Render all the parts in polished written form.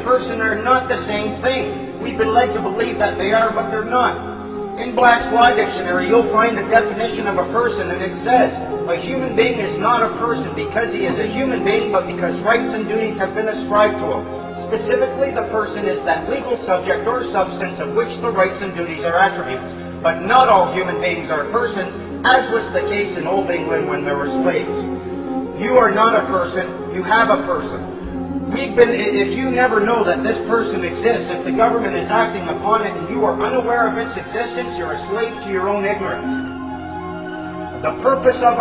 person are not the same thing. We've been led to believe that they are, but they're not. In Black's Law Dictionary, you'll find a definition of a person, and it says, a human being is not a person because he is a human being, but because rights and duties have been ascribed to him. Specifically, the person is that legal subject or substance of which the rights and duties are attributes. But not all human beings are persons, as was the case in Old England when there were slaves. You are not a person, you have a person. If you never know that this person exists, if the government is acting upon it and you are unaware of its existence, you're a slave to your own ignorance. The purpose of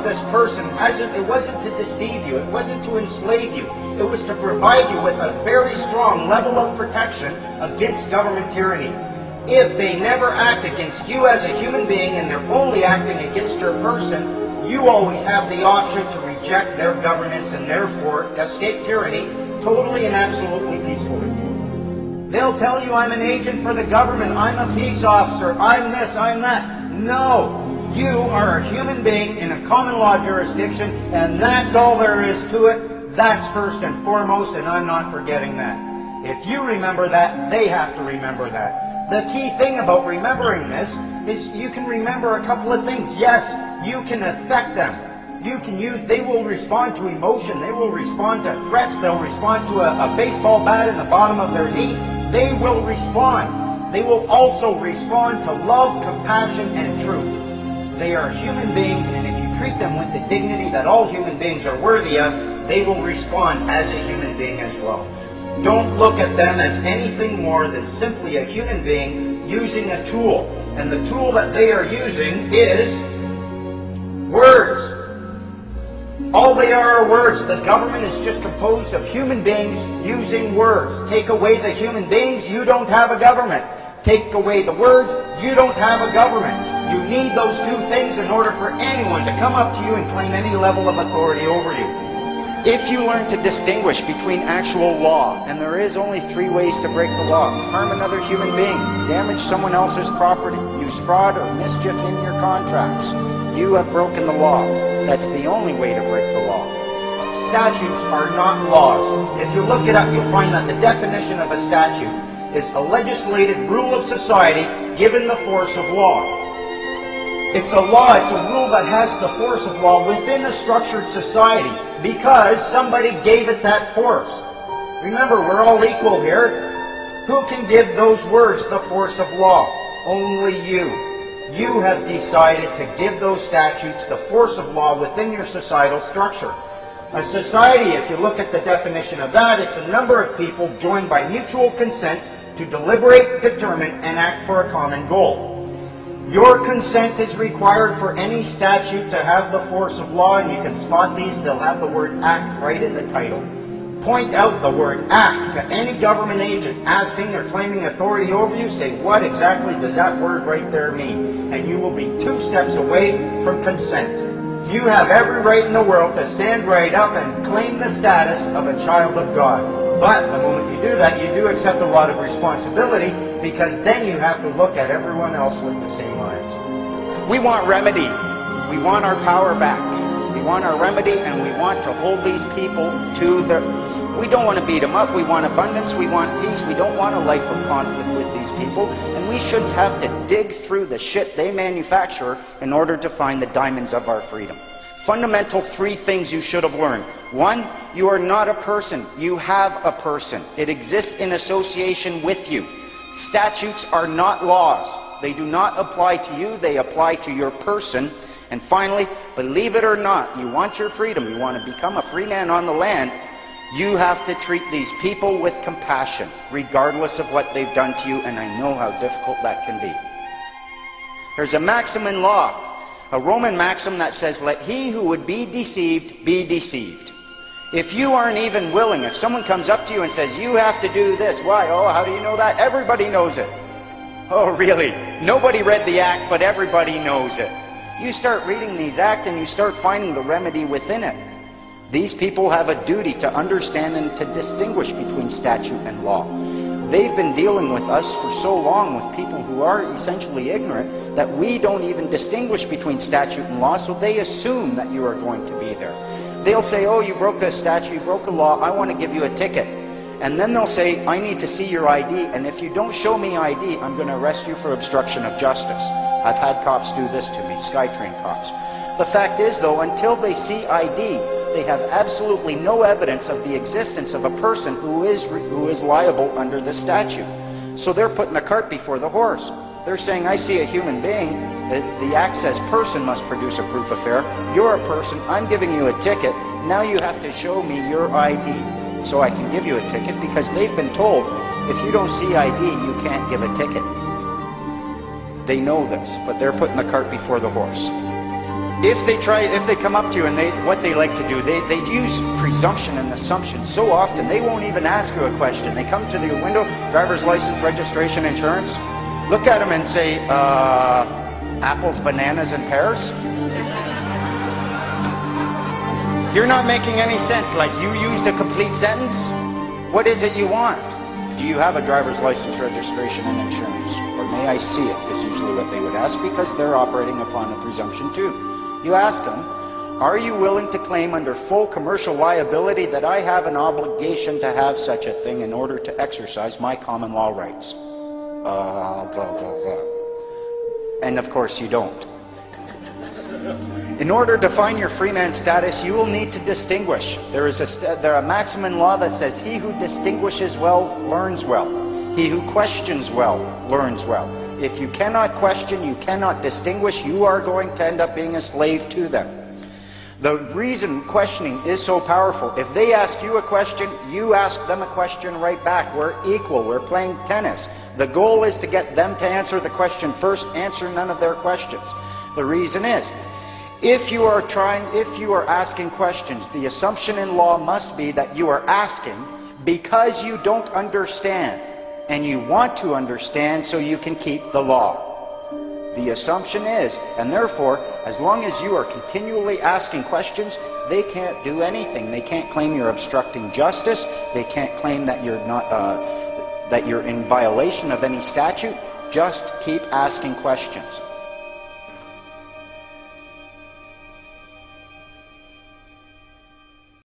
this person it wasn't to deceive you, it wasn't to enslave you, it was to provide you with a very strong level of protection against government tyranny. If they never act against you as a human being and they're only acting against your person, you always have the option to reject their governance and therefore escape tyranny totally and absolutely peacefully. They'll tell you, I'm an agent for the government, I'm a peace officer, I'm this, I'm that. No, you are a human being in a common law jurisdiction, and that's all there is to it. That's first and foremost, and I'm not forgetting that. If you remember that, they have to remember that. The key thing about remembering this is you can remember a couple of things. Yes, you can affect them. They will respond to emotion. They will respond to threats. They'll respond to a baseball bat in the bottom of their knee. They will respond. They will also respond to love, compassion, and truth. They are human beings, and if you treat them with the dignity that all human beings are worthy of, they will respond as a human being as well. Don't look at them as anything more than simply a human being using a tool. And the tool that they are using is words. All they are words. The government is just composed of human beings using words. Take away the human beings, you don't have a government. Take away the words, you don't have a government. You need those two things in order for anyone to come up to you and claim any level of authority over you. If you learn to distinguish between actual law, and there is only 3 ways to break the law: harm another human being, damage someone else's property, use fraud or mischief in your contracts, you have broken the law. That's the only way to break the law. Statutes are not laws. If you look it up, you'll find that the definition of a statute is a legislated rule of society given the force of law. It's a law, it's a rule that has the force of law within a structured society because somebody gave it that force. Remember, we're all equal here. Who can give those words the force of law? Only you. You have decided to give those statutes the force of law within your societal structure. A society, if you look at the definition of that, it's a number of people joined by mutual consent to deliberate, determine, and act for a common goal. Your consent is required for any statute to have the force of law, and you can spot these. They'll have the word act right in the title. Point out the word act to any government agent asking or claiming authority over you. Say, what exactly does that word right there mean? And you will be 2 steps away from consent. You have every right in the world to stand right up and claim the status of a child of God. But the moment you do that, you do accept a lot of responsibility, because then you have to look at everyone else with the same eyes. We want remedy. We want our power back. We want our remedy, and we want to hold these people to their... We don't want to beat them up. We want abundance. We want peace. We don't want a life of conflict with these people, and we shouldn't have to dig through the shit they manufacture in order to find the diamonds of our freedom. Fundamental 3 things you should have learned. 1, you are not a person. You have a person. It exists in association with you. Statutes are not laws. They do not apply to you. They apply to your person. And finally, believe it or not, you want your freedom. You want to become a free man on the land. You have to treat these people with compassion, regardless of what they've done to you, and I know how difficult that can be. There's a maxim in law, a Roman maxim that says, let he who would be deceived be deceived. If you aren't even willing, if someone comes up to you and says, you have to do this, why? Oh, how do you know that? Everybody knows it. Oh, really? Nobody read the act, but everybody knows it. You start reading these acts and you start finding the remedy within it. These people have a duty to understand and to distinguish between statute and law. They've been dealing with us for so long with people who are essentially ignorant that we don't even distinguish between statute and law, so they assume that you are going to be there. They'll say, oh, you broke the statute, you broke a law, I want to give you a ticket. And then they'll say, I need to see your ID, and if you don't show me ID, I'm going to arrest you for obstruction of justice. I've had cops do this to me, SkyTrain cops. The fact is, though, until they see ID, they have absolutely no evidence of the existence of a person who is liable under the statute. So they're putting the cart before the horse. They're saying, I see a human being, the act says person must produce a proof of fare. You're a person, I'm giving you a ticket, now you have to show me your ID so I can give you a ticket, because they've been told if you don't see ID, you can't give a ticket. They know this, but they're putting the cart before the horse. If they come up to you and what they like to do, they use presumption and assumption so often they won't even ask you a question. They come to the window, driver's license, registration, insurance, look at them and say, apples, bananas, and pears? You're not making any sense. Like, you used a complete sentence? What is it you want? Do you have a driver's license, registration, and insurance? Or may I see it, is usually what they would ask, because they're operating upon a presumption too. You ask them, are you willing to claim under full commercial liability that I have an obligation to have such a thing in order to exercise my common law rights? Blah, blah, blah. And of course you don't. In order to find your Freeman status, you will need to distinguish. There is a maxim in law that says, he who distinguishes well, learns well. He who questions well, learns well. If you cannot question, you cannot distinguish, you are going to end up being a slave to them. The reason questioning is so powerful, if they ask you a question, you ask them a question right back. We're equal, we're playing tennis. The goal is to get them to answer the question first, answer none of their questions. The reason is, if you are asking questions, the assumption in law must be that you are asking because you don't understand, and you want to understand so you can keep the law. The assumption is, and therefore, as long as you are continually asking questions, they can't do anything. They can't claim you're obstructing justice. They can't claim that you're not that you're in violation of any statute. Just keep asking questions.